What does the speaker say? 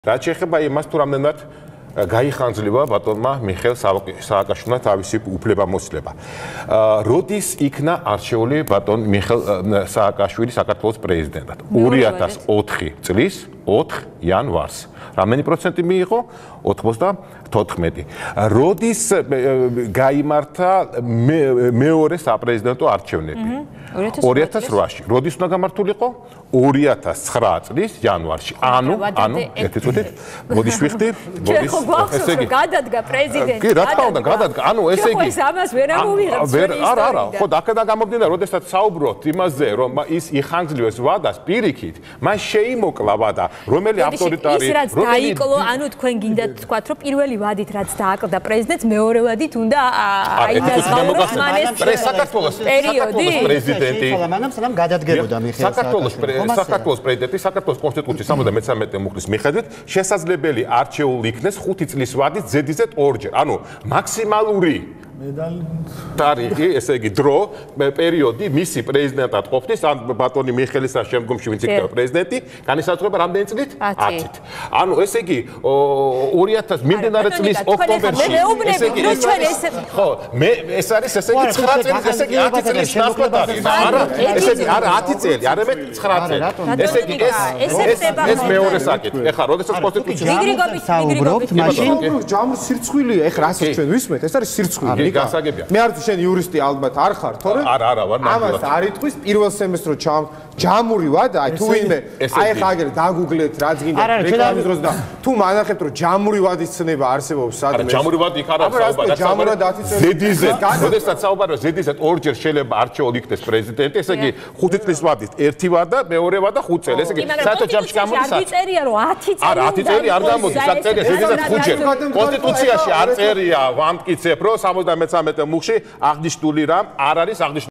რაც შეეხება იმას თუ რამდენად გაიხანძლება ბატონმა მიხეილ სააკაშვილმა თავისი უფლებამოსილება. როდის იქნა არჩეული ბატონ მიხეილ სააკაშვილი საქართველოს პრეზიდენტად? 2004 წლის 4 იანვარს. Რამდენი პროცენტი მიიღო? 94. როდის გაიმართა მეორე საპრეზიდენტო არჩევნები? 2008-ში. როდის უნდა გამართულიყო? 2009 წლის იანვარში. ანუ ერთი წუთით მოდი შევხვდი. ესე იგი გადადგა პრეზიდენტი. კი, რა თქმა უნდა, გადადგა. ანუ ესე იგი ეს ამას ვერ ამოვიღებს. არა, ხო, აქედან გამომდინარე, როდესაც საუბრობთ იმაზე, რომ ის იხანგრძლივეს ვადას პირიქით, მას შეიმოკლა ვადა, რომელი ავტორიტარი, დაიკლო, ანუ თქვენ გინდათ თქვათ, რომ პირველი ვადით რაც დააკლდა პრეზიდენტს, მეორე ვადით უნდა აინაზღაუროს მანეს საქართველოს პრეზიდენტი. სანამ გადადგებოდა მიხეილ საქართველოს პრეზიდენტი, საქართველოს კონსტიტუციის 73 მუხლის მიხედვით შესაძლებელი არჩეულ იქნეს 5 წლის ვადით ზედიზედ ორჯერ. ანუ მაქსიმალური თარიღი, ესე იგი დრო, პერიოდი მისი პრეზიდენტად ყოფნის, ან ბატონი მიხეილისა შემდგომში ვინც იქნება პრეზიდენტი, განისაზღვრება რამდენი წლით? 10-ით. ანუ ესე იგი 2000 მიმდინარე წლის ოქტომბერში, ესე იგი ხო, ეს არის ესე იგი 9 წელი, ესე იგი 10 წლის ნაცვლად არის. არა, ესე იგი არა 10 წელი, არამედ 9 წელი. ესე იგი ეს მეორე საკითხი. ეხლა როდესაც კონსტიტუცია საუბრობთ, მაშინ ჯამურ სირცხვილია, ეხლა რასაც ჩვენ ვისმენთ, ეს არის სირცხვილი. გასაგებია. მე არ ვიცი შენ იურისტი ალბათ არ ხარ, თორე? არა, ვარ ნამდვილად. ამას არ იტყვის პირველ სემესტრში ჯამური ვადა, აი თუ ვინმე აი ხა აგერ დაგუგლეთ რაც გინდა რეკლამის დროს და თუ მანახებთ რომ ჯამური ვადის ცნება არსებობს სადმე. არა, ჯამური ვადი იქ არ არის საუბარი. ჯამურად 10 წელი. ზედიზედ, როდესაც საუბარია ზედიზედ ორჯერ შეიძლება არჩეულ იქნეს პრეზიდენტი, ესე იგი 5 წლის ვადით ერთი ვადა, მეორე ვადა 5 წელი. ესე იგი საერთოდ ჯამში გამოდის. არ წერია რომ 10 წელი. არა, 10 წელი არ გამოდის, აქ წერია ზედიზედ 5 ჯერ. კონსტიტუციაში არ წერია, ვამტკიცებ რომ 73 მუხლში აღნიშნული რამ არ არის აღნიშნული.